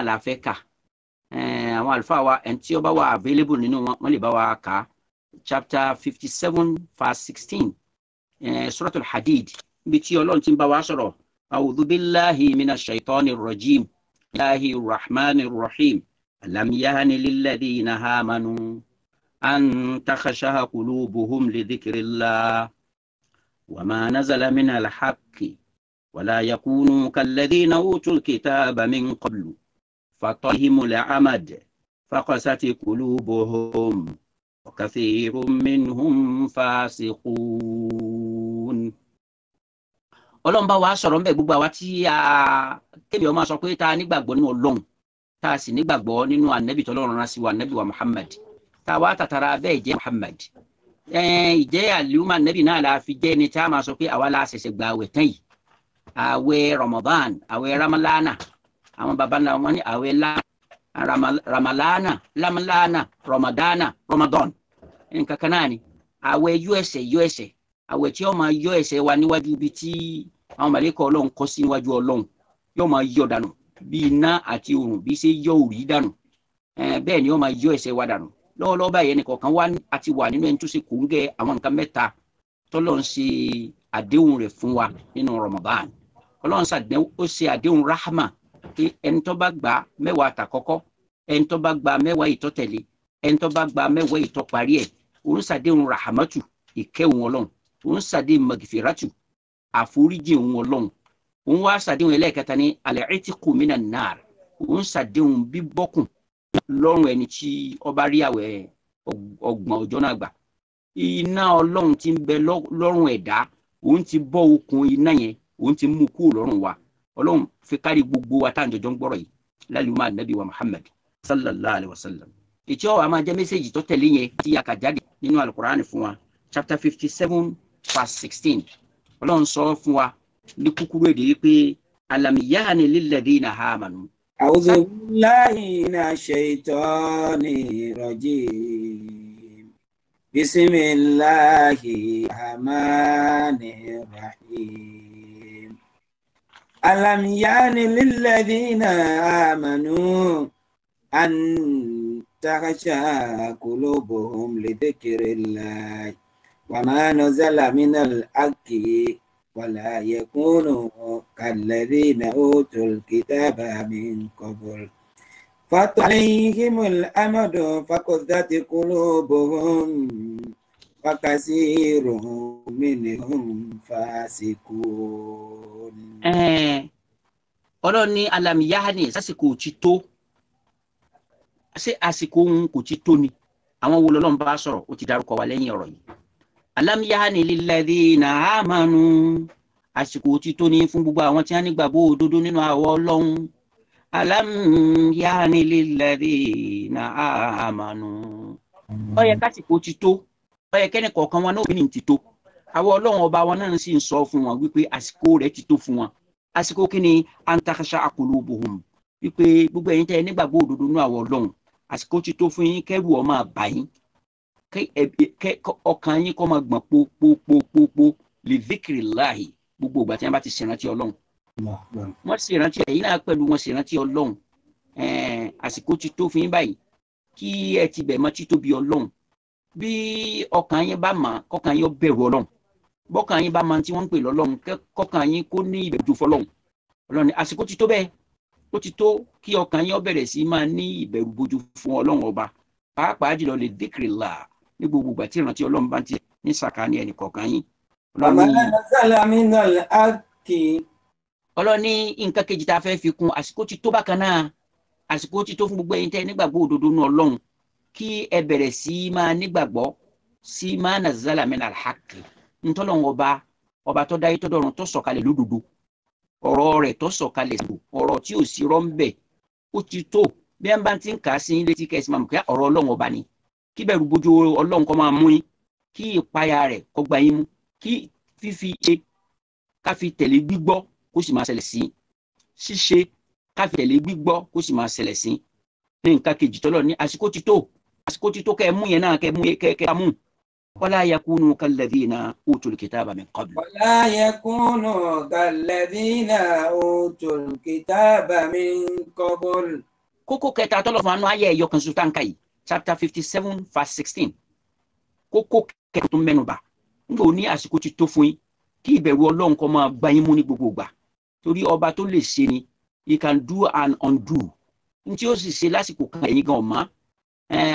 la fẹ́ kà àwọn àlùfáà wa ẹni tí ó bá wà available nínú wọn lè bá wa kà chapter 57 verse 16 suratul hadid bí tí Ọlọ́run ti ń bá wa sọ̀rọ̀ a'udhu billahi minash shaitanir rajim bismillahir rahmanir rahim alam yahni lilladhina amanu an takhsha'a qulubuhum li dhikrillah وما نزل من الحق ولا يكونوا كالذين أوتوا الكتاب من قبل فطهم العمد فقست قلوبهم وكثير منهم فاسقون. Ọlọ́run bá wa sọ̀rọ̀ ńbẹ̀ gbogbo àwa tí kébì ọmọ sọ pé ta nígbàgbọ́ nínú Ọlọ́run tá a sì nígbàgbọ́ nínú ànábì tọ́lọ́run rán sí wa ànábì wa Muhammad tá a wá tàtàrà bẹ́ẹ̀ jẹ́ Muhammad ìjẹ́ àlùmọ́ ànábì náà la fi jẹ́ ẹni tí a máa sọ pé àwa la ṣẹ̀ṣẹ̀ gba àwẹ̀ tán yìí àwẹ̀ Ramadan àwẹ̀ Ramalana àwọn baba ńlá wọn ní àwẹ̀ Ramalana Ramadana Ramadan nǹkan kan náà ni àwẹ̀ yọ ẹ̀ṣẹ̀ àwẹ̀ tí ó máa yọ ẹ̀ṣẹ̀ wa níwájú ibi tí àwọn màlẹ́kọ̀ Ọlọ́run kọ́ sí níwájú Ọlọ́run yóò máa yọ dànù bí iná àti òrùn bí ṣe yọ òrì dànù bẹ́ẹ̀ ni ó máa yọ ẹ̀ṣẹ̀ wa dànù lọ́wọ́lọ́wọ́ báyìí ẹnìkọ̀ọ̀kan wá àti wà nínú ẹni tó ṣe kòńgẹ́ àwọn nǹkan mẹ́ta tọ́lọ́run ṣe àdéhùn rẹ̀ fún wa nínú Ramadan Ọlọ́run ó ṣe àdéhùn rahma pé ẹni tó bá gba mẹ́wàá àtàkọ́kọ́ ẹni tó bá gba mẹ́wàá ìtọ́tẹ̀lé ẹni tó bá gba mẹ́wàá ìtọ́parí ẹ̀ òun ṣàdéhùn rahmatu ìkẹ́hùn Ọlọ́run òun ṣàdéhùn magfiratu àforíjì òun Ọlọ́run òun wá ṣàdéhùn ẹlẹ́ẹ̀kẹta ní al-i'tiqu minan nar òun ṣàdéhùn bíbọ́kùn lọ́rùn ẹni tí ọba rí àwẹ̀ ọgbọ̀n ọjọ́ náà gbà iná Ọlọ́run ti ń bẹ lọ́rùn ẹ̀dá òun ti bọ́ okùn iná yẹn òun ti mú kúrò lọ́rùn wa Ọlọ́run fi kárí gbogbo wa tá à ń jọjọ́ ń gbọ́rọ̀ yìí lálùmọ́ ànábì wa Muhammad sallallahu alayhi wa sallam ètí ọ̀wà máa jẹ́ mẹ́sẹ̀gì tó tẹ̀lé yẹn tí a kà jáde nínú alukur'an fún wa chapter 57 verse 16 Ọlọ́run sọ fún wa ní kúkúrú èdè wípé alam yahni lilladhina amanu. أعوذ بالله من الشيطان الرجيم بسم الله الرحمن الرحيم ألم يعن للذين آمنوا أن تخشع قلوبهم لذكر الله وما نزل من الحق ولا يكونوا كالذين أوتوا الكتاب من قبل فطال عليهم الأمد فقست قلوبهم وكثير منهم فاسقون. Ọlọ́run ní alam yahni sásìkò ti tó ṣé àsìkò òun kò ti tó ni àwọn wo lọ́lọ́run bá sọ̀rọ̀ ó ti dárúkọ wa lẹ́yìn ọ̀rọ̀ yìí. Alam yahni lilladhina amanu àsìkò ti tó ní fún gbogbo àwọn tí wọ́n nígbàgbọ́ òdodo nínú àwọ̀ Ọlọ́run. Alam yahni lilladhina amanu ó yẹ kásìkò ti tó ó yẹ kẹ́ni kọ̀ọ̀kan wọn náà ò ní ti tó àwọ̀ Ọlọ́run ọba wọn náà sì ń sọ fún wọn wípé àsìkò rẹ̀ ti tó fún wọn àsìkò kí ni an takhsha'a qulubuhum wípé gbogbo ẹ̀yin tẹ́ nígbàgbọ́ òdodo nínú àwọ̀ Ọlọ́run àsìkò ti tó fún yín kẹ́rù ó máa bà yín ọkàn yín kó máa gbọ̀n pópópópó li dhikrillahi gbogbo ìgbà tí wọ́n bá ti ṣèrántí Ọlọ́run wọ́n ṣèrántí ẹ̀yin náà pẹ̀lú wọn ṣèrántí Ọlọ́run àsìkò ti tó fún yín báyìí kí ẹ ti bẹ̀ mọ́ títóbi Ọlọ́run bí ọkàn yín bá mọ̀ kọ́kàn yín ó bẹ̀rù Ọlọ́run bọ́kàn yín bá mọ̀ tí wọ́n ń pè lọ́lọ́run kọ́kàn yín kó ní ìbẹ̀rù fọlọ́run Ọlọ́run àsìkò ti tó bẹ́ẹ̀ ó ti tó kí ọkàn yín ó bẹ̀rẹ̀ sí máa ní ìbẹ̀rù bojú fún Ọlọ́run ọba pàápàá jùlọ li dhikrillah ní gbogbo ìgbà tí ìrántí Ọlọ́run bá ti ní sàkání ẹnì kọ̀ọ̀kan yín. Ọlọ́run ní nǹkan kejì tá a fẹ́ fi kún àsìkò ti tó bákan náà àsìkò ti tó fún gbogbo ẹ̀yin tẹ́ nígbàgbọ́ òdodo nínú Ọlọ́run kí ẹ bẹ̀rẹ̀ sí máa nígbàgbọ́ sí máa nazala min al-haqq ntọ́lọ́run ọba tó dáyé tó dọ̀run tó sọ̀kalẹ̀ lódodo ọ̀rọ̀ rẹ̀ tó sọ̀kalẹ̀ ọ̀rọ̀ tí ò sí rọ́ńbẹ̀ ó ti tó bí wọ́n bá ti ń kà á sí létí kẹ́sì máa mọ̀ kí ọ̀rọ̀ Ọlọ́run ọba ni kí bẹ̀rù bojú Ọlọ́run kó máa mú yín kí ìpayà rẹ̀ kó gba yín mú kí fífi ṣe ká fi tẹ̀lé gbígbọ́ kó sì máa ṣẹlẹ̀ sí ṣíṣe ká fi tẹ̀lé gbígbọ́ kó sì máa ṣẹlẹ̀ sí ní nǹkan kejì tọ́lọ̀ ní àsìkò ti tó kẹ́ ẹ mú yẹn náà kẹ́ ẹ mú wala yakunu kalladhina utul kitaba min qabl. wala yakunu kalladhina utul kitaba min qabl. kókó kẹta tọ́lọ̀ fún anú ayé ẹ̀yọ kan sultan kai chapter 57 verse 16 kókó kẹta tó mẹ́nubà nígbà ó ní àsìkò ti tó fún yín kí ìbẹ̀rù Ọlọ́run kó máa gbá yín mú ní gbogbo ìgbà torí ọba tó lè ṣe ni he can do and undo n tí ó sì ṣe lásìkò kan ẹ̀yin gan ọ̀ma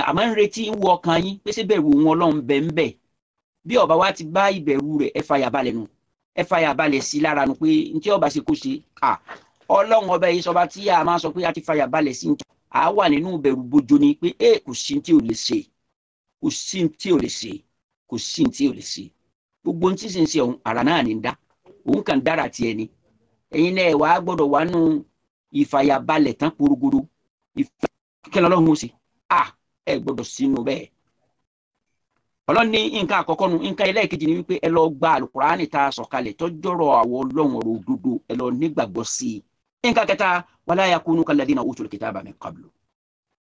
àmọ́ ń retí ń wọ ọkàn yín pé ṣé bẹ̀rù wọn Ọlọ́run bẹ̀ ń bẹ̀ bí ọba wa ti bá ìbẹ̀rù rẹ̀ ẹ fàyà balẹ̀ nu ẹ fàyà balẹ̀ sí lára nu pé n tí ọba ṣe kó ṣe Ọlọ́run ọba yìí sọba tí a máa sọ pé a ti fàyà balẹ̀ sí nǹkan a wà nínú ìbẹ̀rù bojo ni pé kò sí tí ò lè ṣe kò sí tí ò lè ṣe kò sí tí ò lè ṣe gbogbo ohun tí sì ń ṣe òun àrà náà ní dá òun kàn dára tiẹ̀ ni ẹ̀yin náà wàá gbọ́dọ̀ wà nù ìfàyàbalẹ̀ tán porogodo ìfẹ́ Ọlọ́run ó ṣe ẹ gbọ́dọ̀ sínú bẹ́ẹ̀ Ọlọ́run ní nǹkan àkọ́kọ́ nu nǹkan ẹlẹ́ẹ̀kejì ni wípé ẹ lọ gba àlùkùránì tá a sọ̀kalẹ̀ tọ́jọ́rọ̀ àwọ̀ Ọlọ́run ọ̀rọ̀ òdodo ẹ lọ nígbàgbọ́ sí i nǹkan kẹta wala yakunu kalladhina utul kitaba min qablu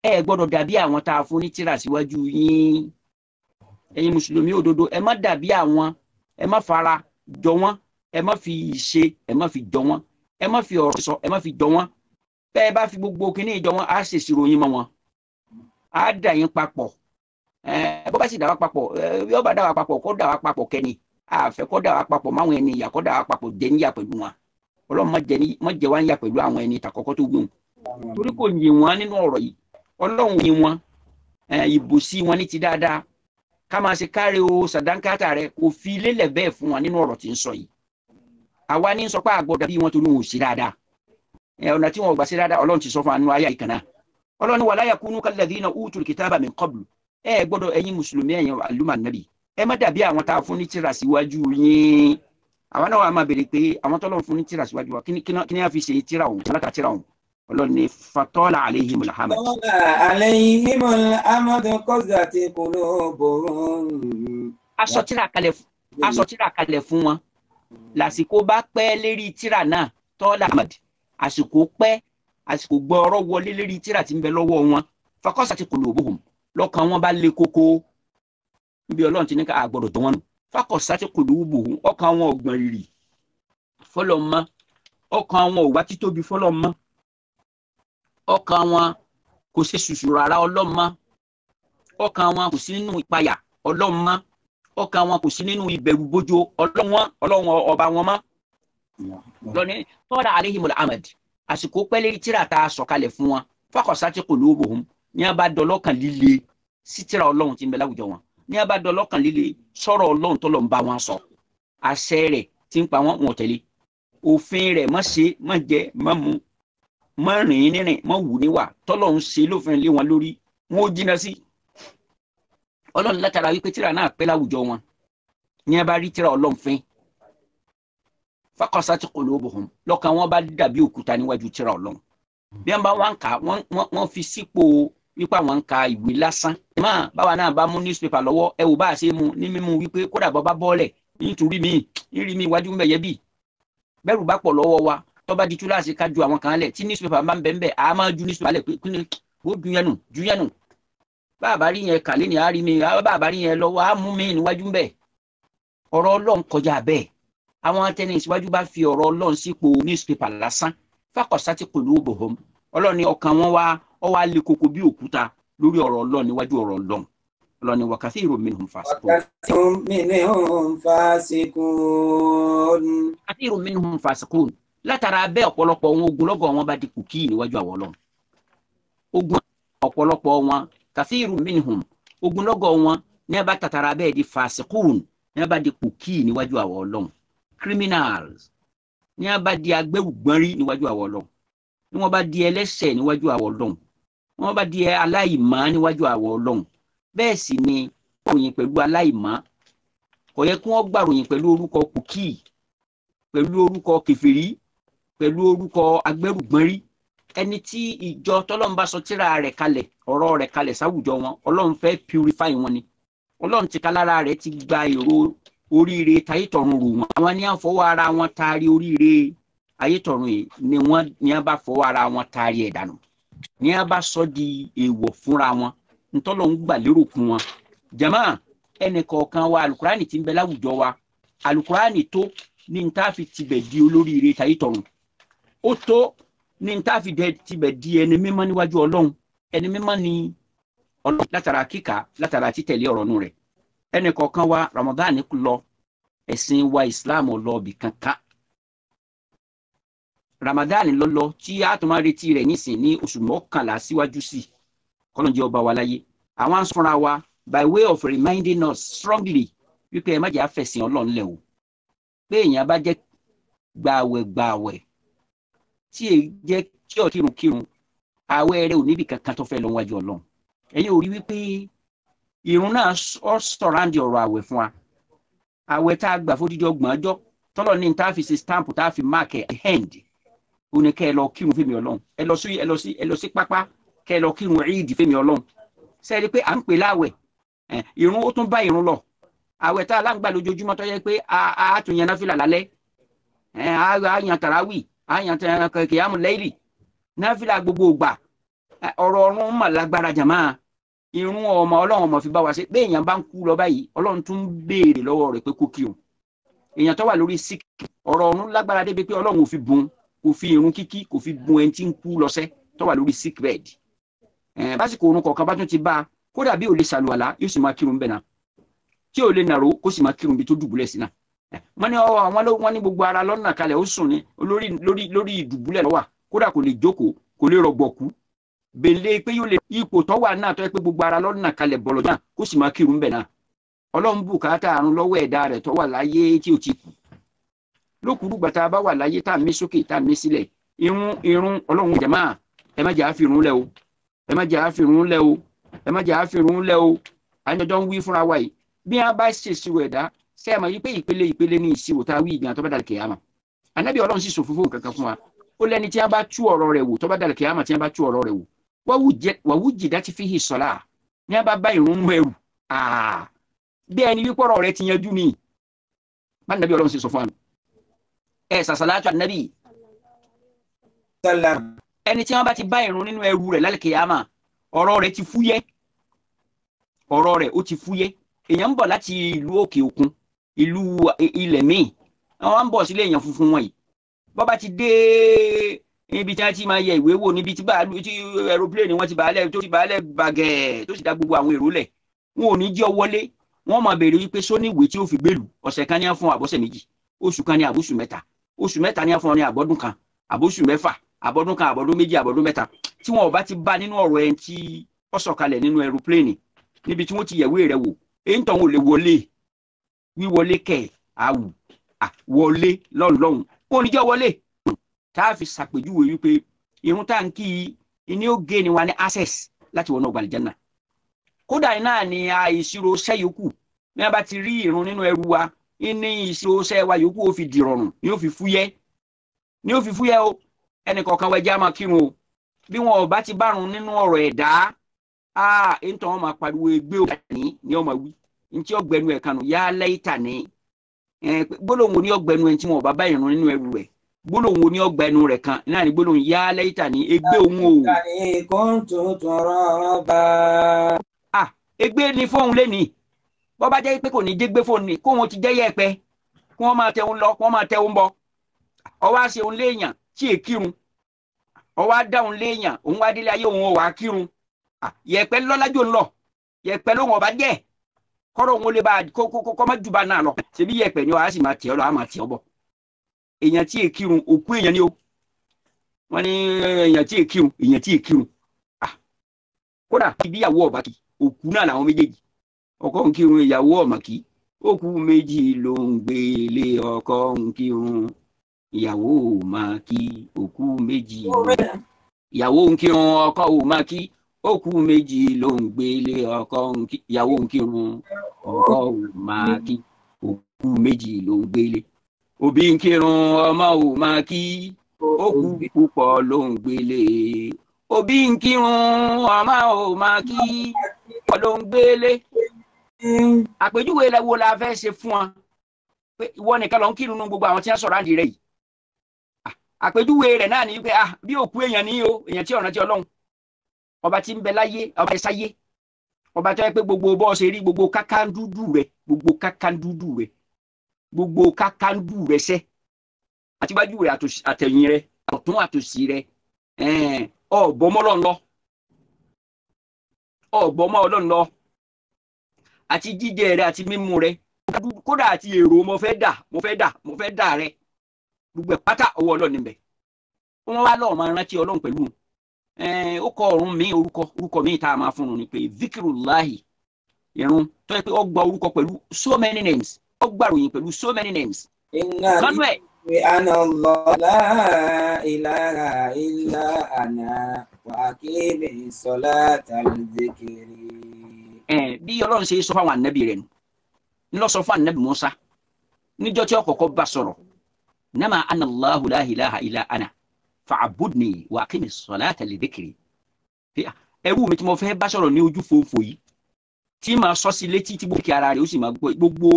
ẹ gbọ́dọ̀ dàbí àwọn tá a fún ní tírà síwájú yín ẹ̀yin mùsùlùmí òdodo ẹ má dàbí àwọn ẹ má fara jọ wọ́n ẹ má fi ṣe ẹ má fi jọ wọ́n ẹ má fi ọ̀rọ̀ sọ ẹ má fi jọ wọ́n bẹ́ẹ̀ bá fi gbogbo kíní ìjọ wọ́n á ṣèṣirò yín mọ́ wọn á dà yín papọ̀ bó bá sì dà wá papọ̀ yóò bá dà wá papọ̀ kó dà wá papọ̀ kẹ́ni àfẹ́ kó dà wá papọ̀ máwọn ẹni ìyà kó dà wá papọ̀ jẹ́ níyà pẹ̀lú wọn Ọlọ́run má jẹ́ wá níyà pẹ̀lú àwọn ẹni tàkọ́kọ́ tó gbóhùn torí kò yìn wọ́n nínú ọ̀rọ̀ yìí Ọlọ́run yìn wọ́n ìbòsí wọn ní ti dáadáa ká máa ṣe káre o sàdánkátà rẹ kò fi lélẹ̀ bẹ́ẹ̀ fún wọn nínú ọ̀rọ̀ tí ń sọ yìí àwa ní sọ pé àgbọ̀dọ̀ bí wọn torí wọn ò sí dáadáa ọ̀nà tí wọn ò gbà sí dáadáa Ọlọ́run ti sọ fún anú ayé ìkànnà Ọlọ́run wala yakunu kalladhina utul kitaba min qablu ẹ gbọ́dọ̀ ẹ̀yin mùsùlùmí ẹ̀yin àlùmọ̀ nàbì ẹ má dàbí àwọn tá a fún ní tírà síwájú yín àwọn náà wà máa béèrè pé àwọn tọ́lọ́ fún ní tírà síwájú wa kí ni a fi ṣe tírà òun tírà tírà òun Ọlọ́run ní fatọ́lá alayhimul hamad. alayhimul hamad qazati qulubuhum. aṣọ tírà kalẹ̀ fún wọn lásìkò bá pẹ́ lérí tírà náà tọ́lá hamad àsìkò pẹ́ àsìkò gbọ́ ọ̀rọ̀ wọlé lérí tírà tí ń bẹ lọ́wọ́ wọn faqasati qulubuhum lọ́kàn wọn bá lé kókó níbi Ọlọ́run ti ní ká àgbọ̀dọ̀ tó wọn nù faqasati qulubuhum ọkàn wọn ọgbọ̀n rírì fọlọ́ mọ́ ọkàn wọn ò wá títóbi fọlọ́ mọ́ ọkàn wọn kò ṣe ṣùṣù rárá ọlọ́mọ ọkàn wọn kò sí nínú ìpayà ọlọ́mọ ọkàn wọn kò sí nínú ìbẹ̀rù bójó Ọlọ́run ọba wọn mọ́ lọ́ni tọ́lá alayhimul hamad àsìkò pẹ́lẹ́ tíra tá a sọ̀kalẹ̀ fún wọn faqasati qulubuhum ní a bá dọlọ́kàn líle sí tíra Ọlọ́run tí ń bẹ láwùjọ wọn ní a bá dọlọ́kàn líle sọ̀rọ̀ Ọlọ́run tọ́lọ̀ ń bá wọn sọ àṣẹ rẹ̀ tí ń pa wọn tẹ̀lé òfin rẹ̀ má ṣe má jẹ má mu má rìn nírìn má wù níwà tọ́lọ̀ ń ṣe lófin lé wọn lórí wọn ó jìnnà sí Ọlọ́run látara wípé tíra náà pẹ́ láwùjọ wọn ní a bá rí tíra Ọlọ́run fín faqasati qulubuhum lọ́kàn wọn bá dàbí òkúta níwájú tíra Ọlọ́run bí wọ́n bá wọn kà wọ́n fi sípò wípé àwọn ń ka ìwé lásán máa báwa náà bá mú newspaper lọ́wọ́ ẹ wò bá a ṣe mu ní mímú wípé kódà bọ́ bá bọ́ọ̀lẹ̀ nítorí mi iwájú ń bẹ̀ yẹ bí bẹ́rù bá pọ̀ lọ́wọ́ wa tó bá di túláàsì ká ju àwọn kan lẹ̀ tí newspaper máa ń bẹ̀ ń bẹ̀ a máa ju newspaper lẹ̀ pé kí ni ó ju yẹn nù bàbá rí yẹn kàlẹ́ ni a rí mi bàbá rí yẹn lọ́wọ́ a mú mi níwájú ń bẹ̀ ọ̀rọ̀ Ọlọ́run kọjá bẹ́ẹ̀ àwọn tẹni ìsíwájú bá fi ọ̀rọ̀ Ọlọ́run sípò newspaper lásán faqasati qulubuhum Ọlọ́run ní ọkàn wọn wá lé koko bí òkúta lórí ọ̀rọ̀ Ọlọ́run níwájú ọ̀rọ̀ Ọlọ́run Ọlọ́run ní wa kathirun minhum fasiqun látara bẹ́ẹ̀ ọ̀pọ̀lọpọ̀ wọn ogunlọ́gọ̀ wọn bá di kùkì níwájú àwọn Ọlọ́run ogun ọ̀pọ̀lọpọ̀ wọn kathirun minhum ogunlọ́gọ̀ wọn ní a bá tàtàrà bẹ́ẹ̀ di fasiqun ní a bá di kùkì níwájú àwọn Ọlọ́run criminals ní a bá di agbẹ́rùgbọ́nrí níwájú àwọn Ọlọ́run ní wọ́n bá di ẹlẹ́ṣẹ̀ níwájú àwọn Ọlọ́run wọ́n bá di aláìmọ́ níwájú àwọn Ọlọ́run bẹ́ẹ̀ sì ni ròyìn pẹ̀lú aláìmọ́ kò yẹ kí wọ́n gbàròyìn pẹ̀lú orúkọ kùkì pẹ̀lú orúkọ kèfèrí pẹ̀lú orúkọ agbẹ́rùgbọ́nrí ẹni tí ìjọ tọ́lọ́run bá sọ tírà rẹ̀ kalẹ̀ ọ̀rọ̀ rẹ̀ kalẹ̀ sáwùjọ wọn Ọlọ́run fẹ́ purify wọn ni Ọlọ́run ti kalára rẹ̀ ti gba èrò oríire tayétọ̀run rò wọn àwọn ní à ń fọwọ́ ara wọn taari oríire ayétọ̀run yìí ni wọ́n ní à bá fọwọ́ ara wọn taari ẹ̀ dànù ní à bá sọ di èèwọ̀ fúnra wọn ntọ́lọ́run gbà lérò fún wọn jama ẹnì kọ̀ọ̀kan wa alukurani ti ń bẹ láwùjọ wa alukurani tó ní n ta fi tibẹ̀ di olóríire tayétọ̀run ó tó ní n tá fi dẹ tibẹ̀ di ẹni mímọ́ níwájú Ọlọ́run ẹni mímọ́ ni Ọlọ́run látara kíkà látara títẹ̀lé ọ̀rọ̀ nù rẹ̀ ẹnì kọ̀ọ̀kan wa Ramadan lọ ẹ̀sìn wa Islam lọ bì kankan Ramadan lọ́lọ́ tí a tún máa retí rẹ̀ nísìn ní oṣù 11 síwájú sí kọ́lọ́njẹ́ ọba wa láyé àwọn sọ́ra wa by way of reminding us strongly wípé ẹ má jẹ́ àfẹ̀sìn Ọlọ́run lẹ̀ o pé èèyàn bá jẹ́ gbààwẹ̀ tí èyí jẹ́ kí ọ̀ kírun àwẹ̀ rẹ̀ ò níbi kankan tó fẹ́ lọ wájú Ọlọ́run ẹ̀yin ò rí wípé ìrun náà sọ̀ráǹdì ọ̀rọ̀ àwẹ̀ fún wa àwẹ̀ tá a gbà fódìdí 30 ọjọ́ tọ́lọ̀ ní tá a fi ṣe stamp tá a fi mark hand ó ní kẹ́ ẹ lọ kírun fẹ́mi Ọlọ́run ẹ lọ sí pápá kẹ́ ẹ lọ kírun Eid fẹ́mi Ọlọ́run sẹ́ẹ̀rí pé à ń pè láwẹ̀ ìrun ó tún bá ìrun lọ àwẹ̀ tá a láǹgbà lójoojúmọ́ tó yẹ pé a tún yan náfìlà lálẹ́ a yan tàràwì a yan kìyàmù láìlì náfìlà gbogbo ìgbà ọ̀rọ̀ ọ̀run mà lágbára jàmáà ìrun ọmọ Ọlọ́run ọmọ fi bá wa ṣe pé èèyàn bá ń kú lọ báyìí Ọlọ́run tún béèrè lọ́wọ́ rẹ̀ pé kó kírun èèyàn tó wà lórí sick ọ̀rọ̀ ọ̀run lágbára débi pé Ọlọ́run ò fi bùn kò fi ìrun kíkí kò fi bùn ẹni tí ń kú lọ́sẹ̀ tó wà lórí sick bed básìkò orun kọ̀ọ̀kan bá tún ti bá a kódà bí ò lè ṣàlùwàlá yóò sì máa kírun bẹ́ẹ̀ náà tí ò lè nàró kó sì máa kírun bí tó dùbúlẹ̀ sí náà wọ́n ní gbogbo ara lọ́nà kalẹ̀ ó sùn ní lórí ìdùbúlẹ̀ lọ́wà kódà kò lè jókòó kò lè rọ̀gbọ̀kú bèlè pé yóò lè ipò tó wà náà tó yẹ pé gbogbo ara lọ́nà kalẹ̀ bọ̀lọ̀ náà kó sì máa kírun bẹ́ẹ̀ náà Ọlọ́run bùkátà àrùn lọ́wọ́ ẹ̀dá rẹ̀ tó wà láyé tí ò ti kú lókùrúgbà tá a bá wà láyé tá a mí sókè tá a mí sílẹ̀ irun Ọlọ́run jàmáà ẹ má jẹ́ àfihàn lẹ́ o ẹ má jẹ́ àfihàn lẹ́ o ẹ má jẹ́ àfihàn lẹ́ o àyànjọ́ ń wí fúnra wa yìí bí a bá ṣèṣirò ẹ̀dá ṣe é mọ̀ yí pé ìpele ní ìṣirò tá a wí ìgbà tó bá dàlẹ́ kìyàmà Ànábì Ọlọ́run sì sòfófó kankan fún wa ó lẹ́ni tí a bá tú ọ̀rọ̀ rẹ̀ wò tó bá dàlẹ́ kìyàmà tí a bá tú ọ̀rọ̀ rẹ̀ wò wàwú jìdá ti fi hì sọ́lá ní a bá bá ìrun mú ẹrù bí ẹni wípé ọ̀rọ̀ rẹ̀ ti yanjú ni bá Ànábì Ọlọ́run sì sọ fún wa ẹ sàṣàlátù Ànábì ẹni tí wọ́n bá ti bá ìrun nínú ẹrù rẹ̀ lálẹ́ kìyàmà ọ̀rọ̀ rẹ̀ ti fúyẹ́ ọ̀rọ̀ rẹ̀ ó ti fúyẹ́ èèyàn ń bọ̀ láti ìlú òkè òkun ìlú ilẹ̀ míì àwọn ń bọ̀ sílé èèyàn funfun wọ̀nyí bọ́ bá ti dé níbi tí wọ́n ti máa yẹ ìwé wò níbi tí aeroplane wọ́n ti bàálẹ̀ tó ti bàálẹ̀ bàgẹ́ tó sì dá gbogbo àwọn èrò lẹ̀ wọn ò ní jẹ́ wọlé wọ́n máa béèrè wípé sóní ìwé tí ó fi gbèlú ọ̀sẹ̀ kan ní á fún àbọ̀sẹ̀ méjì oṣù kan ní àbóṣù mẹ́ta oṣù mẹ́ta ní á fún ọ ní àbọ̀dún kan àbóṣù mẹ́fà àbọ̀dún kan àbọ̀dún méjì àbọ̀dún mẹ́ta tí wọn ò bá ti bá nínú ọ̀rọ̀ ẹni tí ó sọ̀kalẹ̀ nínú aeroplane níbi tí wọ́n ti yẹ̀wé rẹ̀ wò èyí tó ń wò lè wọlé wíwọlé kẹ̀ àwù wọlé lọ́nlọ́hùn wọn ò ní jẹ́ wọlé tá a fi ṣàpèjúwe wípé irun tá n kí ní ó gé ni wa ní access láti wọnà ọgbà àlìjánnà kódà iná ni ìṣirò iṣẹ́ yòókù ní a bá ti rí irun nínú ẹrù wa ní ìṣirò iṣẹ́ wa yòókù ó fi dìrọ̀rùn ní ó fi fúyẹ́ o ẹnì kọ̀ọ̀kan wẹ̀ jẹ́ àmọ́ kírun o bí wọn ò bá ti bárun nínú ọ̀rọ̀ ẹ̀dá èyí tó wọn máa pariwo ẹgbẹ́ òní ni ọmọ wí ntí ọgbẹnu ẹ̀ kanu yá lẹ́yìntà ní gbólóhùn ní ọgbẹnu ẹ̀ tí wọn ò bá bá irun nínú ẹrù rẹ̀ gbólóhùn ní ọgbẹnu rẹ̀ kan náà ní gbólóhùn yá lẹ́yìntà ní ẹgbẹ́ òun o. ẹgbẹ́ ni fóun lẹ́ni bọ́ bá jẹ́ pé kò ní dégbé fóun ni kó wọn ti jẹ́ yẹ̀pẹ́ kó wọn máa tẹun lọ kó wọn máa tẹun bọ̀ ọwọ́ àṣẹ òun léèyàn tí è kírun ọwọ́ àdáhùn léèyàn òun wá délé ayé òun ò wá kírun yẹ̀pẹ́ lọ́lájò ńlọ yẹ̀pẹ́ lóhùn ọba jẹ́ kọ́rọ̀ òun lè bá kó má jù bá náà lọ ṣebí yẹ̀pẹ́ ni ọ̀há sì máa tẹ̀ ọ́ lọ á máa tẹ̀ ọ́ bọ̀ èèyàn tí è kírun òkú èèyàn ni ó wọ́n ní èèyàn tí è kírun kódà ìbíyàwó ọba kì òkú náà làwọn méjèèjì ọkọ ń kírun ìyàwó ọmọ kì òkú méjì ló ń gbélé ọkọ ń kírun ìyàwó ò máa kí òkú méjì ìyàwó ń kírun ọkọ ò máa kí òkú méjì ló ń gbélé ọkọ ìyàwó ń kírun ọkọ ò máa kí òkú méjì ló ń gbélé òbí ń kírun ọmọ ò máa kí òkú púpọ̀ ló ń gbélé òbí ń kírun ọmọ ò máa kí púpọ̀ ló ń gbélé. àpèjúwe wo la fẹ́ ṣe fún wa pé ìwọ nìkan ló ń kírun nínú gbogbo àwọn tí wọ́n sọ̀rọ̀ àdìrẹ́ yìí àpèjúwe rẹ̀ náà ní pé bí òkú èèyàn ní o èèyàn tí ọ̀nà tí Ọlọ́run ọba tí ń bẹ láyé ọba ẹ̀ sáyé ọba tó yẹ pé gbogbo bọ́ọ̀ ṣe rí gbogbo kákàndúdú rẹ̀ sẹ́ àtiwájú rẹ̀ àtẹ̀yìn rẹ̀ àtọ̀tún àtòsí rẹ̀ ọ̀bọ̀mọ́ Ọlọ́run lọ ọ̀bọ̀mọ́ Ọlọ́run lọ àti jíjẹ rẹ àti mímu rẹ kódà àti èrò mo fẹ́ dà rẹ gbogbo ẹ̀ pátá ọwọ́ Ọlọ́run níbẹ̀ wọ́n wá lọ́ọ̀ máa rántí Ọlọ́run pẹ̀lú ó kọ ọ̀run mi orúkọ mi tá a máa fún un ni pé zikirullahi irun tó yẹ pé ó gba orúkọ pẹ̀lú so many names ó gbàròyìn pẹ̀lú so many names. kánú ẹ̀. ana Allah la ilaha illa ana wa aqimi salata al-zikri. bí Ọlọ́run ṣe sọ fáwọn ànábì rẹ̀ nù lọ sọ fún ànábì Musa níjọ́ tí ó kọ́kọ́ bá sọ̀rọ̀ nama ana Allahu la ilaha illa ana fa'budni wa aqimi salata li-dhikri. ẹrú mi tí mo fẹ́ bá sọ̀rọ̀ ní ojú fòfò yìí tí máa sọ sí létí tí gbogbo kí ara rẹ̀ ó sì máa gbọ́ gbogbo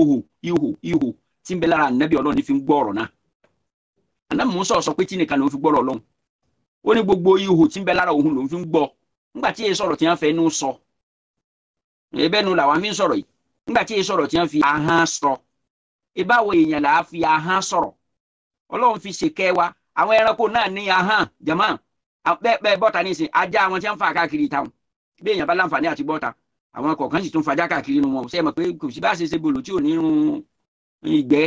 ihò tí ń bẹ lára ànábì Ọlọ́run ní fi ń gbọ́ ọ̀rọ̀ náà. ànábì Mùsá sọ pé tí nìkan ló ń fi gbọ́rọ̀ Ọlọ́run ó ní gbogbo ihò tí ń bẹ lára òun ló ń fi ń gbọ́ nígbà tí èyí sọ̀rọ̀ tí wọ́n fẹ́ nú sọ ẹ̀bẹ́nu làwọn fi ń sọ̀rọ̀ yìí nígbà tí èyí sọ̀rọ̀ tí wọ́n fi ahọ́n sọ ìbáwo èèyàn là á fi ahọ́n sọ̀rọ̀ Ọlọ́run fi ṣèkẹ́ wa àwọn ẹranko náà ní ahọ́n jàmá bẹ́ẹ̀ bọ́ta ní ìsìn ajá àwọn tí wọ́n ń fà káàkiri táwọn bí èèyàn bá láǹfààní àti bọ́ta àwọn kọ̀ọ̀kan sì tún fàájà káàkiri inú wọn ṣe é mọ̀ pé kò sí bá ṣe bolo tí ò ní irun ìgbẹ́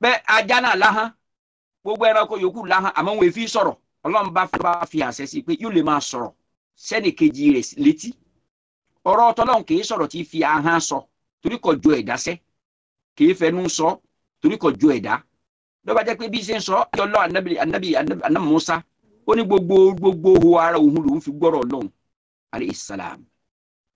bẹ́ẹ̀ ajá náà láhán gbogbo ẹranko yòókù láhán àmọ́ wọn èéfì sọ̀rọ̀ Ọlọ́run bá fi àṣẹ sí pé yóò lè máa sọ̀rọ̀ sẹ́nì kejì rẹ̀ létí ọ̀rọ̀ Ọlọ́run kì í sọ̀rọ̀ tí fi ahọ́n sọ torí kò jọ ẹ̀dá sẹ́ kì í fẹnu sọ torí kò jọ ẹ̀dá lọ́ba jẹ́ pé bí ṣe ń sọ ọlọ́ ànábì Mùsá ó ní gbogbo ara òun lòún fi gbọ́rọ̀ Ọlọ́run alayhi salam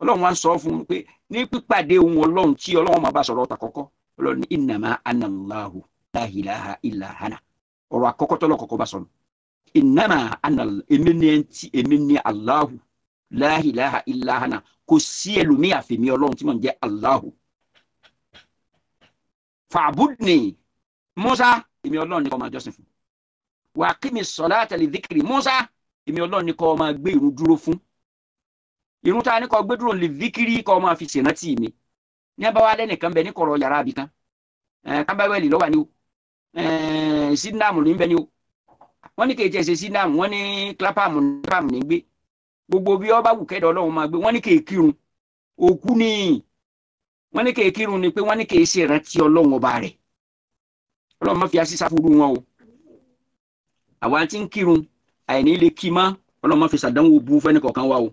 Ọlọ́run wá ń sọ fún un pé ní pípàdé ohun Ọlọ́run tí Ọlọ́run máa bá sọ̀rọ̀ ọ̀tà kọ́kọ́ Ọlọ́run ní innama ana Allahu la ilaha illa ana ọ̀rọ̀ àkọ́kọ́ tọ́lọ́ kọ́kọ́ bá sọ̀rọ̀ innama ana èmi ni Allahu la ilaha illa ana kò sí ẹlòmíì àfẹ̀mí Ọlọ́run tí mò ń jẹ́ Allahu fa'budni Musa èmi Ọlọ́run ní kó máa jọ́sìn fún wa aqimi salata li dhikri Musa èmi Ọlọ́run ní kó máa gbé ìrun dúró fún irun tá a ní kó gbé dúró lè zikiri kó máa fi ṣèrántí mi ní abáwá lẹ́nìkan bẹ ní kọ̀rọ̀ yàrá àbí kan kábàwẹ́lì lọ́wọ́ ni o sídìnàmù ní bẹ ni o wọ́n ní kèé ṣe sídìnàmù wọ́n ní kílápàmù ní gbé gbogbo bí ọba wù kẹ́dọ̀ Ọlọ́run máa gbé wọ́n ní kèé kírun òkú ni wọ́n ní kèé kírun ni pé wọ́n ní kèé ṣèrántí Ọlọ́run ọba rẹ̀ Ọlọ́run máa fi asísá fúru wọn o àwa tí ń kírun àìní lè kí mọ́ Ọlọ́run máa fi ṣàdánwò bú fẹ́ni kọ̀ọ̀kan wa o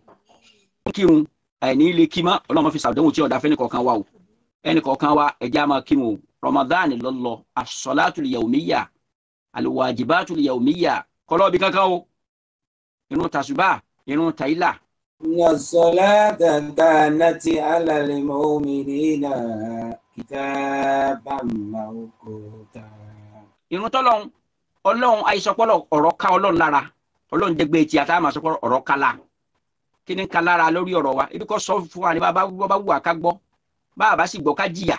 kírun àìní ilé kí mọ́ Ọlọ́run fi ṣàdánwò tí ọ̀dà fẹ́ni kọ̀ọ̀kan wa o ẹnì kọ̀ọ̀kan wa ẹja máa kírun o Ramadan lọ́lọ́ as-salatul yawmiyya al-wajibatul yawmiyya kọlọ́ọ̀bì kankan o irun tàṣùbà irun tàílà. inna as-salata kanat 'ala al-mu'minina kitaban mawquta. irun tọ́lọ́run Ọlọ́run àìsọpọ̀lọ̀ ọ̀rọ̀ ká Ọlọ́run lára Ọlọ́run jẹ́gbẹ́ tí a tá a máa sọpọ̀ ọ̀rọ̀ ká la kí ni ká lára lórí ọ̀rọ̀ wa ibi kò sọ fún wa ní bá wù wá ká gbọ́ bá a bá sì gbọ́ ká jìyà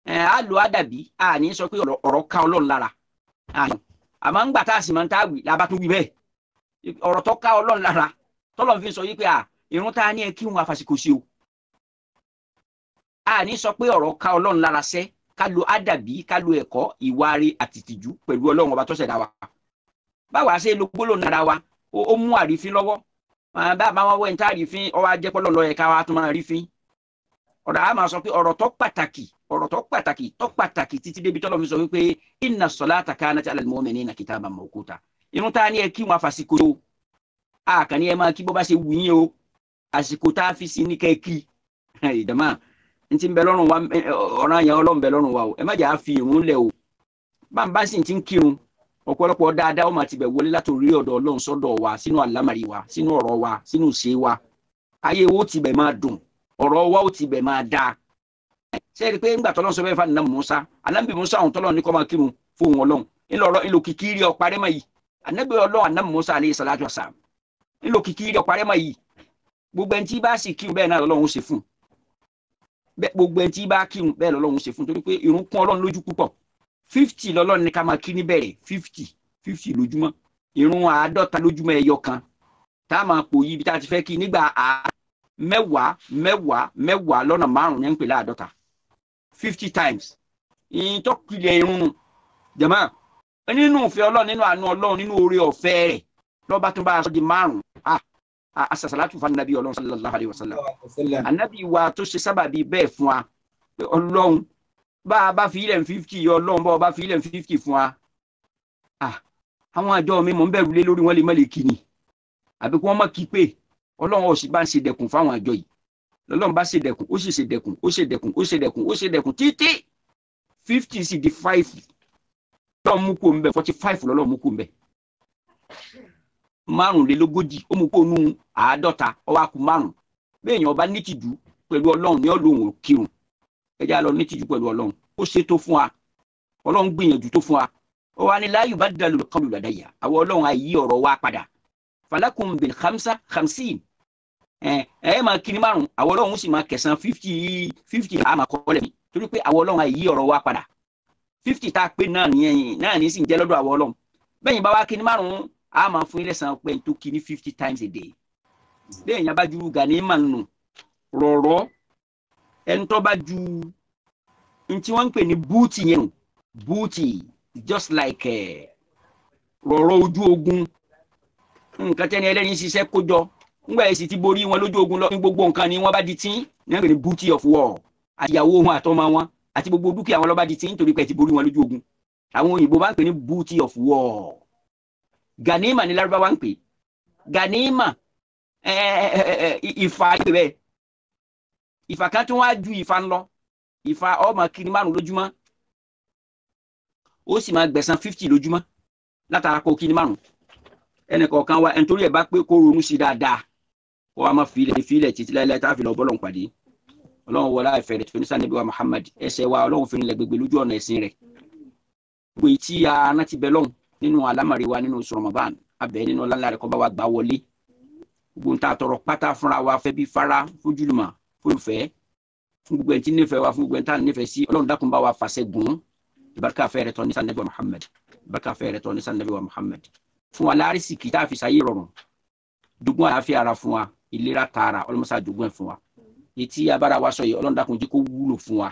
á lo àdàbí a ní sọ pé ọ̀rọ̀ ká Ọlọ́run lára àmọ́ ń gbà tá a sì máa ń tá a wì lába tó wí bẹ́ẹ̀ ọ̀rọ̀ tó ká Ọlọ́run lára tọ́lọ́run fi sọ yí pé irun tá a ní ẹ kí wọn àfàsìkò sí o a ní sọ pé ọ̀rọ̀ ká Ọlọ́run lára sẹ́ ká lo àdàbí ká lo ẹ̀kọ́ ìwárí àti ìtìjú pẹ̀lú Ọlọ́run ọba tó ṣẹ̀dá wa báwa ṣe lo gbólóhùn nára wa ó mú àrífín lọ́wọ́ bá a máa wọ ẹni tá a rí fín ọwọ́ ajẹ́pọ́lọ́ lọ́ọ́ ẹ̀ka wa tó máa rí fín ọ̀rọ̀ a máa sọ pé ọ̀rọ̀ tó pàtàkì títí débi tọ́lọ́ fi sọ wípé inna salata kanat 'ala al-mu'minina kitaban mawquta irun tá a ní ẹ kí wọn àfàsìkò o àkànní ẹ máa kí bó bá ṣe wù yín o àsìkò tá a fi sí ní kẹ́ẹ̀kì ìdàmà n ti ń bẹ lọ́rùn wa ọ̀ràn yẹn Ọlọ́run bẹ lọ́rùn wa o ẹ má jà á fi irun lẹ̀ o bá sì ti ń kírun ọ̀pọ̀lọpọ̀ dáadáa ó máa ti bẹ̀ wọlé látòrí ọ̀dọ̀ Ọlọ́run sọ́dọ̀ wa sínú àlámàrí wa sínú ọ̀rọ̀ wa sínú ìṣe wa ayé wo ti bẹ̀ máa dùn ọ̀rọ̀ wa ó ti bẹ̀ máa dáa sẹ́ẹ̀rì pé ńgbà tọ́lọ́run sọ fẹ́ fún Ànábì Mùsá àwọn tọ́lọ́run ní kó máa kírun fún òun Ọlọ́run ńlọrọ̀ ńlò kìkìrì ọ̀parẹ́ mọ́ yìí Ànábì Ọlọ́run Ànábì Mùsá alayhi salatu wassalam ńlò kìkìrì ọ̀parẹ́ mọ́ yìí gbogbo ẹni tí bá sì kírun bẹ́ẹ̀ náà Ọlọ́run ó ṣe fún gbogbo ẹni tí bá kírun bẹ́ẹ̀ Ọlọ́run ó ṣe fún torí pé ìrun kún Ọlọ́run lójú púpọ̀ 50 lọ́lọ́run ní ká máa kí níbẹ̀rẹ̀ 50 lójúmọ́ ìrun 50 lójúmọ́ ẹyọ kan tá a máa pò yí ibi tá a ti fẹ́ kí nígbà mẹ́wàá lọ́nà márùn-ún ní ń pè láàdọ́ta 50 times ìyìn tó kìlẹ̀ irun nù jẹ̀mọ́ nínú ìfẹ́ Ọlọ́run nínú àánú Ọlọ́run nínú oore ọ̀fẹ́ rẹ̀ lọ́ba tó bá aṣọ di 5 asasalatu fa nabi Ọlọ́run sallallahu alaihi wasallam anabi wa tó ṣe sábàbí bẹ́ẹ̀ fún wa Ọlọ́run bá fi ilẹ̀ 50 Ọlọ́run bá fi ilẹ̀ 50 fún wa àwọn àjọ mi mọ̀ ń bẹ̀rù lé lórí wọn lè má lè kí ni àbí kí wọ́n má kí pé Ọlọ́run ó sì bá ń ṣe dẹkùn fáwọn àjọ yìí lọ́lọ́run bá ṣe dẹkùn ó sì ṣe dẹkùn ó ṣe dẹkùn ó ṣe dẹkùn ó ṣe dẹkùn títí 50 sì di 5 lọ́lọ́run mú kó ń bẹ̀ 45 lọ́lọ́run mú kó ń bẹ̀ 45 ó mú kó nú 50 ó wá kù 5 bẹ́ẹ̀ yẹn ọba nítìjú pẹ̀lú Ọlọ́run ní Ọlọ́run kírun ẹjẹ́ lọ nítìjú pẹ̀lú Ọlọ́run ó ṣe tó fún wa Ọlọ́run gbìyànjú tó fún wa ó wá ní la yubaddalu al-qawlu ladayya àwọn Ọlọ́run àyí ọ̀rọ̀ wa padà falakum bil 50 máa kiri 5 àwọn Ọlọ́run sì máa kẹsàn 50 a máa kọ́lẹ̀ mi torí pé àwọn Ọlọ́run àyí ọ̀rọ̀ wa padà 50 tá a pé náà ní sì ń jẹ́ lọ́dọ̀ àwọn Ọlọ́run bẹ́yìn bá wá kiri 5 a máa fún ilé san pé tó kiri 50 times a day bẹ́ẹ̀ yẹn bá ju ganima nù rọ̀rọ̀ ẹni tó bá ju ntí wọ́n ń pè ní búùtì yẹn nù búùtì just like rọ̀rọ̀ ojú ogun nǹkan tẹ́ni ẹlẹ́ni ṣiṣẹ́ kójọ ńgbà èsì ti borí wọn lójú ogun lọ ní gbogbo nǹkan ni wọ́n bá di tí ní wọ́n pè ní booty of war àyàwó wọn àtọmọ wọn àti gbogbo dúkìá wọn ló bá di tí nítorí pé ti borí wọn lójú ogun àwọn òyìnbó bá ń pè ní booty of war ganima ní Lárúbáwá ń pè ganima ìfà ìpè ìfà kan tí wọ́n á ju ìfà ńlọ ìfà ọmọ kiri 5 lójúmọ́ ó sì máa gbẹ̀san 50 lójúmọ́ látara kó kiri 5 ẹnì kọ̀ọ̀kan wa nítorí ẹ̀ bá pé kó ronú sí dáadáa kó wa máa fi ilẹ̀ títí láìláì tá a fi lọ bọ́lọ̀ ń pàdé Ọlọ́run wọlá ìfẹ́ rẹ̀ tó fi ní sànẹ́bí wa Muhammad ẹsẹ̀ wa Ọlọ́run fi nílẹ̀ gbogbo lójú ọ̀nà ẹ̀sìn rẹ̀ gbogbo etí aná ti bẹ lọ́hùn nínú alámàrí wa nínú oṣù Ramadan abẹ nínú ọlọ́lá rẹ̀ kọ́ bá wa gbà wọlé gbogbo ń ta àtọ̀rọ̀ pátá fúnra wa fẹ́ bí fara fójúlùmọ̀ fólùfẹ́ fún gbogbo ẹ̀ tí nífẹ̀ẹ́ wa fún gbogbo ẹ̀ tá nífẹ̀ẹ́ sí Ọlọ́run dákun bá wa fàṣẹ gùn ìbáraka fẹ́ rẹ̀ tọ́ ní sànẹ́bí wa Muhammad ìbáraka fẹ́ rẹ̀ tọ́ ní sànẹ́bí wa Muhammad fún wa lárísìkí tá a fi sáyé rọrùn dùgbọ́n àlàáfíà ara fún wa ìlera tààrà ọlọ́mọsá dùgbọ́n fún wa etí abára wa sọ yìí Ọlọ́run dákun jẹ́ kó wúlò fún wa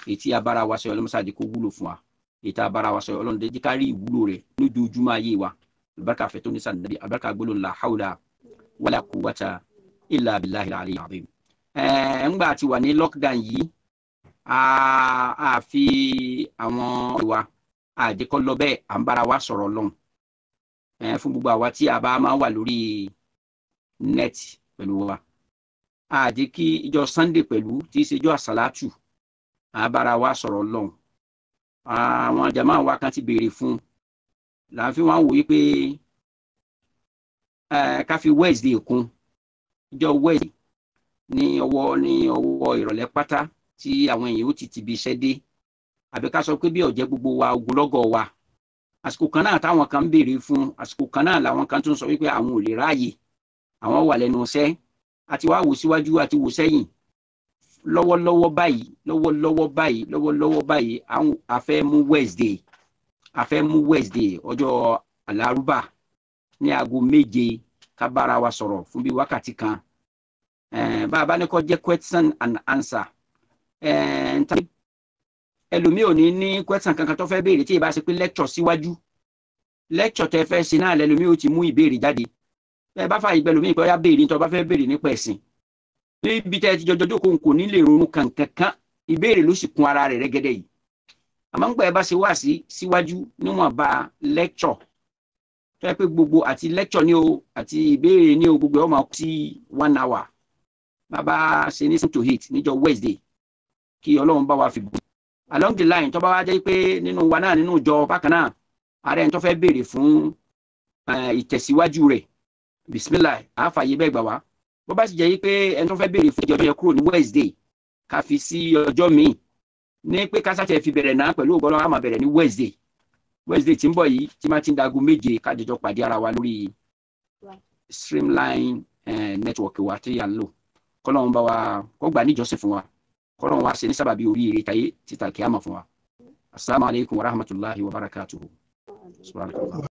etí abára wa sọ yìí ọlọ́mọsá jẹ́ kó wúlò fún wa etí abára wa sọ yìí Ọlọ́run jẹ́ ká rí ìwúlò rẹ̀ lójoojúmọ́ ayé wa albarka fẹ́ tó ní sànàbí albarka gbólóhùn la hawla wala quwwata illa billahi al-aliyyil azim. Ńgbà tí wà ní lockdown yìí a fi àwọn ìwà àjẹkọ́ lọ bẹ́ẹ̀ à ń bára wa sọ̀rọ̀ lọ́hùn fún gbogbo àwa tí a bá máa wà lórí net pẹ̀lú wa a jẹ́ kí ìjọ Sunday pẹ̀lú tí í ṣe ìjọ àsàlátù a bára wa sọ̀rọ̀ lọ́hùn àwọn jàmáà wa kan ti béèrè fún láàfin wọn wòye pé ká fi Wednesday kún ìjọ Wednesday ní ọwọ́ ìrọ̀lẹ́ pátá tí àwọn èèyàn ó ti bi iṣẹ́ dé àbí ká sọ pé bí ọ̀jẹ̀ gbogbo wa ogunlọ́gọ̀ wa àsìkò kan náà táwọn kan ń béèrè fún àsìkò kan náà làwọn kan tún sọ wípé àwọn ò lè ráàyè àwọn wà lẹ́nu iṣẹ́ àti wá wò síwájú àti wò sẹ́yìn lọ́wọ́lọ́wọ́ báyìí àwọn a fẹ́ mú Wednesday ọjọ́ Alárúbà ní aago 7 ká bára wa sọ̀rọ̀ fún bí wákàtí kan bá a bá ní kó jẹ́ question and answer ẹlòmíì ò ní question kankan tó fẹ́ béèrè tí ì bá ṣe pé lecture síwájú lecture tẹ́ fẹ́ ṣe náà lẹ́lòmíì ò ti mú ìbéèrè jáde bẹ́ẹ̀ bá fààyè gbẹlòmíì pé ó yá béèrè tó bá fẹ́ béèrè nípa ẹ̀sìn níbi tẹ́ ti jọjọ́ kò ní lè ronú kankan ìbéèrè ló sì kún ara rẹ̀ rẹ́gẹ́dẹ́ yìí àmọ́ ń gbà ẹ bá ṣe wá síwájú níwọ̀nba lecture tó yẹ pé gbogbo àti lecture ní o àti ìbéèrè ní o gbogbo ọmọ sí 1 hour bàbá ṣe ní 7 to 8 níjọ́ Wednesday kí Ọlọ́run bá wa fi bù along the line tó bá wá jẹ́ pé nínú wa náà nínú ìjọ bákan náà ààrẹ ẹni tó fẹ́ béèrè fún ìtẹ̀síwájú rẹ̀ bismillah àfààyè bẹ́ẹ̀ gbà wá bó bá sì jẹ́ pé ẹni tó fẹ́ béèrè fún ìjọ yẹn kúrò ní Wednesday ká fi sí ọjọ́ míì ní pé ká sáfẹ́ fi bẹ̀rẹ̀ náà pẹ̀lú ògbọ́n á máa bẹ̀rẹ̀ ní Wednesday tí ń bọ̀ yìí tí máa ti ń dago 7 ká jọjọ pàdé ara wa lórí Streamline network wa tí à ń lò kọ́lọ́run bá wa kó gbà níjọsìn fún wa kọ́lọ́run wa ṣe ní sábàbí oríire tayé títà kíámà fún wa. Assalamu alaikum wa rahmatullahi wa barakatuhu.